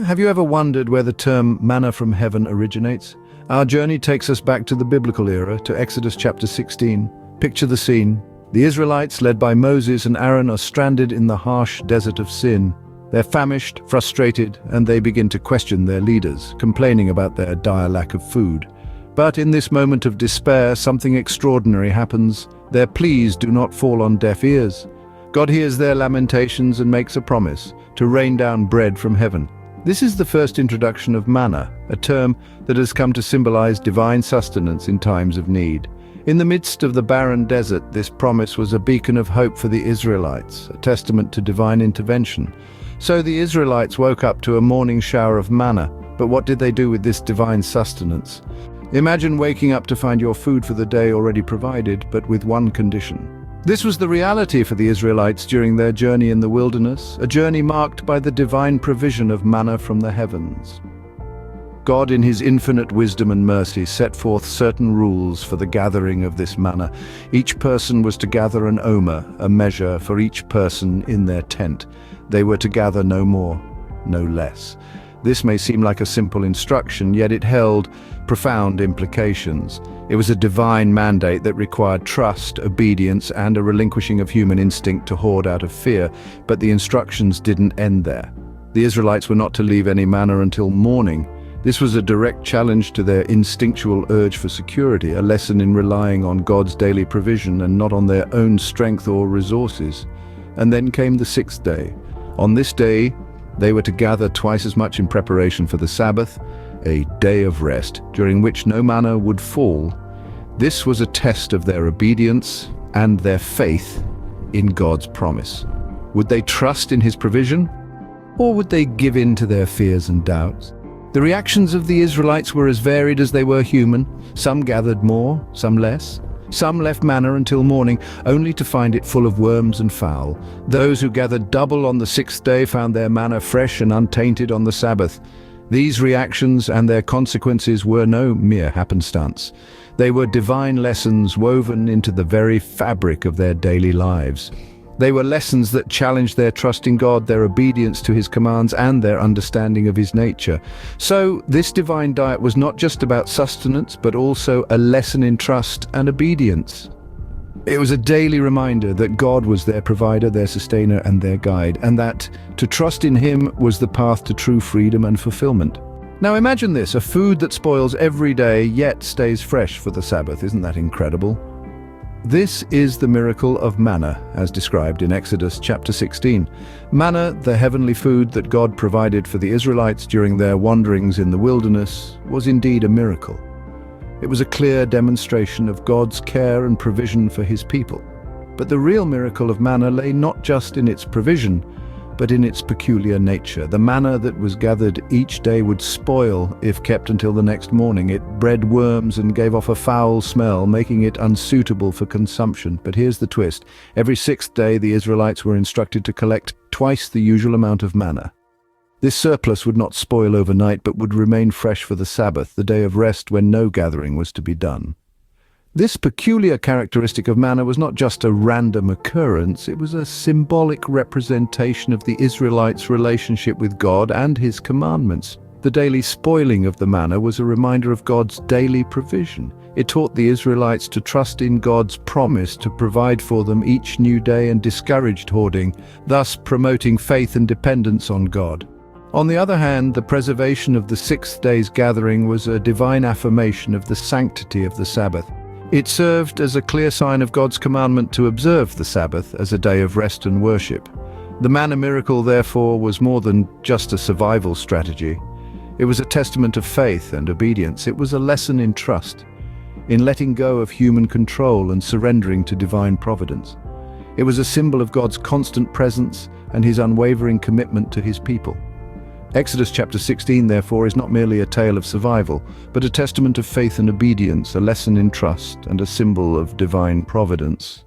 Have you ever wondered where the term manna from heaven originates? Our journey takes us back to the biblical era, to Exodus chapter 16. Picture the scene. The Israelites, led by Moses and Aaron, are stranded in the harsh desert of sin. They're famished, frustrated, and they begin to question their leaders, complaining about their dire lack of food. But in this moment of despair, something extraordinary happens. Their pleas do not fall on deaf ears. God hears their lamentations and makes a promise to rain down bread from heaven. This is the first introduction of manna, a term that has come to symbolize divine sustenance in times of need. In the midst of the barren desert, this promise was a beacon of hope for the Israelites, a testament to divine intervention. So the Israelites woke up to a morning shower of manna, but what did they do with this divine sustenance? Imagine waking up to find your food for the day already provided, but with one condition. This was the reality for the Israelites during their journey in the wilderness, a journey marked by the divine provision of manna from the heavens. God, in his infinite wisdom and mercy, set forth certain rules for the gathering of this manna. Each person was to gather an omer, a measure for each person in their tent. They were to gather no more, no less. This may seem like a simple instruction, yet it held profound implications. It was a divine mandate that required trust, obedience, and a relinquishing of human instinct to hoard out of fear. But the instructions didn't end there. The Israelites were not to leave any manna until morning. This was a direct challenge to their instinctual urge for security, a lesson in relying on God's daily provision and not on their own strength or resources. And then came the sixth day. On this day, they were to gather twice as much in preparation for the Sabbath, a day of rest, during which no manna would fall. This was a test of their obedience and their faith in God's promise. Would they trust in his provision, or would they give in to their fears and doubts? The reactions of the Israelites were as varied as they were human. Some gathered more, some less. Some left manna until morning, only to find it full of worms and foul. Those who gathered double on the sixth day found their manna fresh and untainted on the Sabbath. These reactions and their consequences were no mere happenstance. They were divine lessons woven into the very fabric of their daily lives. They were lessons that challenged their trust in God, their obedience to his commands, and their understanding of his nature. So this divine diet was not just about sustenance, but also a lesson in trust and obedience. It was a daily reminder that God was their provider, their sustainer, and their guide, and that to trust in him was the path to true freedom and fulfillment. Now imagine this, a food that spoils every day, yet stays fresh for the Sabbath. Isn't that incredible? This is the miracle of manna, as described in Exodus chapter 16. Manna, the heavenly food that God provided for the Israelites during their wanderings in the wilderness, was indeed a miracle. It was a clear demonstration of God's care and provision for his people. But the real miracle of manna lay not just in its provision, but in its peculiar nature. The manna that was gathered each day would spoil if kept until the next morning. It bred worms and gave off a foul smell, making it unsuitable for consumption. But here's the twist. Every sixth day, the Israelites were instructed to collect twice the usual amount of manna. This surplus would not spoil overnight, but would remain fresh for the Sabbath, the day of rest when no gathering was to be done. This peculiar characteristic of manna was not just a random occurrence, it was a symbolic representation of the Israelites' relationship with God and his commandments. The daily spoiling of the manna was a reminder of God's daily provision. It taught the Israelites to trust in God's promise to provide for them each new day and discouraged hoarding, thus promoting faith and dependence on God. On the other hand, the preservation of the sixth day's gathering was a divine affirmation of the sanctity of the Sabbath. It served as a clear sign of God's commandment to observe the Sabbath as a day of rest and worship. The manna miracle, therefore, was more than just a survival strategy. It was a testament of faith and obedience. It was a lesson in trust, in letting go of human control and surrendering to divine providence. It was a symbol of God's constant presence and his unwavering commitment to his people. Exodus chapter 16, therefore, is not merely a tale of survival, but a testament of faith and obedience, a lesson in trust, and a symbol of divine providence.